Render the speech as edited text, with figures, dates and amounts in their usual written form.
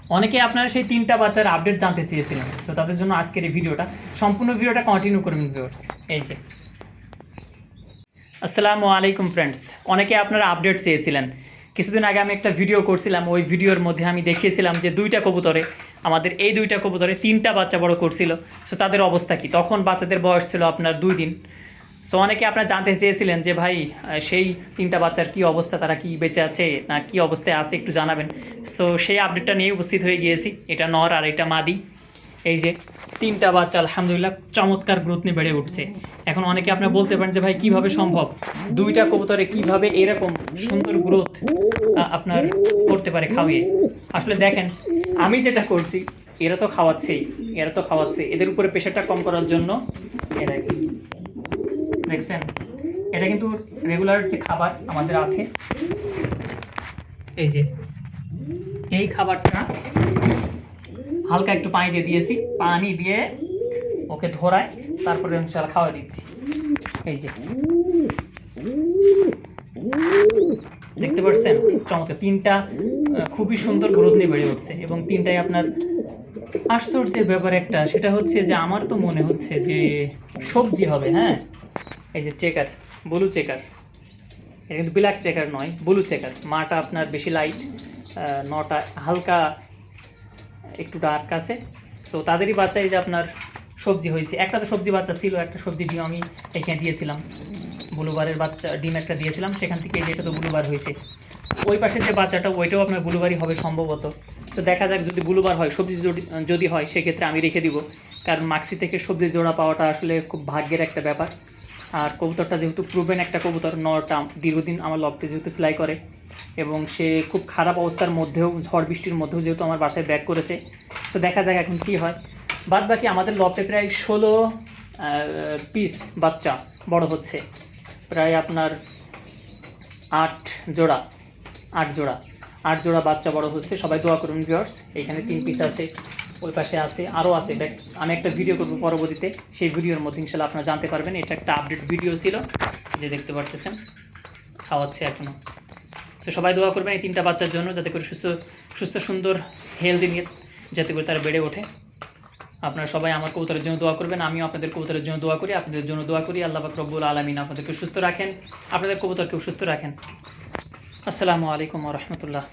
অনেকে আপনারা সেই ৩টা বাচ্চার আপডেট জানতে চেয়েছিলেন। সো তাদের জন্য আজকের এই ভিডিওটা, সম্পূর্ণ ভিডিওটা কন্টিনিউ করবেন ভিউয়ার্স। এই যে, আসসালামু আলাইকুম ফ্রেন্ডস। অনেকে আপনারা আপডেট চেয়েছিলেন। কিছুদিন আগে আমি একটা ভিডিও করছিলাম, ওই ভিডিওর মধ্যে আমি দেখিয়েছিলাম যে আমাদের এই 2টা কবুতরে 3টা বাচ্চা বড় করছিল। সো তাদের অবস্থা কী, তখন বাচ্চাদের বয়স ছিল আপনার 2 দিন। সো অনেকে আপনারা জানতে চেয়েছিলেন যে ভাই, সেই 3টা বাচ্চার কী অবস্থা, তারা কি বেঁচে আছে না কী অবস্থায় আছে একটু জানাবেন। সো সেই আপডেটটা নিয়ে উপস্থিত হয়ে গিয়েছি। এটা নর আর এটা মাদি। এই যে 3টা বাচ্চা আলহামদুলিল্লাহ চমৎকার গ্রোথ নিয়ে বেড়ে উঠছে। এখন অনেকে আপনারা বলতে পারেন যে ভাই কীভাবে সম্ভব, 2টা কবুতরে কীভাবে এরকম সুন্দর গ্রোথ আপনার করতে পারে খাওয়িয়ে। আসলে দেখেন, আমি যেটা করছি, এরা তো খাওয়াচ্ছে, এদের উপরে প্রেশারটা কম করার জন্য এরা, দেখছেন, এটা কিন্তু রেগুলার যে খাবার আমাদের আছে, এই যে এই খাবারটা হালকা একটু পানি দিয়ে দিয়েছি, পানি দিয়ে ওকে ধরায় তারপরে ইনশাআল্লাহ খাওয়া দিচ্ছি। এই যে দেখতে পাচ্ছেন, চমৎকার 3টা খুবই সুন্দর গ্রোথ নিয়ে বেড়ে উঠছে। এবং 3টাই আপনার আশ্চর্যের ব্যাপার একটা, সেটা হচ্ছে যে আমার তো মনে হচ্ছে যে সবজি হবে। হ্যাঁ, এই যে চেকার, ব্লু চেকার, এটা কিন্তু ব্ল্যাক চেকার নয়, ব্লু চেকার। মাটা আপনার বেশি লাইট, নটা হালকা একটু ডার্ক আছে। সো তাদেরই বাচ্চা এই যে আপনার সবজি হয়েছে। একটা তো সবজি বাচ্চা ছিল, একটা সবজি ডিম আমি এখানে দিয়েছিলাম, ব্লুবারের বাচ্চা ডিম একটা দিয়েছিলাম, সেখান থেকে এই যে এটা তো ব্লুবার হয়েছে। ওই পাশের যে বাচ্চাটা ওইটাও আপনার ব্লুবারই হবে সম্ভবত। তো দেখা যাক, যদি ব্লুবার হয়, সবজি যদি হয়, সেক্ষেত্রে আমি রেখে দিব। কারণ মাক্সি থেকে সবজি জোড়া পাওয়াটা আসলে খুব ভাগ্যের একটা ব্যাপার। আর কবুতরটা যেহেতু প্রুভেন একটা কবুতর, নটা দীর্ঘদিন আমার লফটে যেহেতু ফ্লাই করে, এবং সে খুব খারাপ অবস্থার মধ্যেও, ঝড় বৃষ্টির মধ্যেও যেহেতু আমার বাসায় ব্যাক করেছে। তো দেখা যাক এখন কী হয়। বাদ বাকি আমাদের লফটে প্রায় 16 পিস বাচ্চা বড় হচ্ছে, প্রায় আপনার 8 জোড়া 8 জোড়া বাচ্চা বড় হচ্ছে। সবাই দোয়া করুন ভিউয়ার্স। এখানে 3 পিস আছে, ওই পাশে আছে, আরও আছে। আমি একটা ভিডিও করব পরবর্তীতে, সেই ভিডিওর মধ্যে ইনশাল্লাহ আপনারা জানতে পারবেন। এটা একটা আপডেট ভিডিও ছিল, যে দেখতে পারতেছেন খাওয়াচ্ছে এখনও। তো সবাই দোয়া করবেন এই 3টা বাচ্চার জন্য, যাতে করে সুস্থ সুন্দর হেলদি নিয়ে যাতে করে তারা বেড়ে ওঠে। আপনারা সবাই আমার কবুতরের জন্য দোয়া করবেন, আমিও আপনাদের কবুতরের জন্য দোয়া করি, আপনাদের জন্য দোয়া করি। আল্লাহ পাক রব্বুল আলামিন আপনাদেরকে সুস্থ রাখেন, আপনাদের কবুতরকেও সুস্থ রাখেন। আসসালামু আলাইকুম ওয়া রাহমাতুল্লাহ।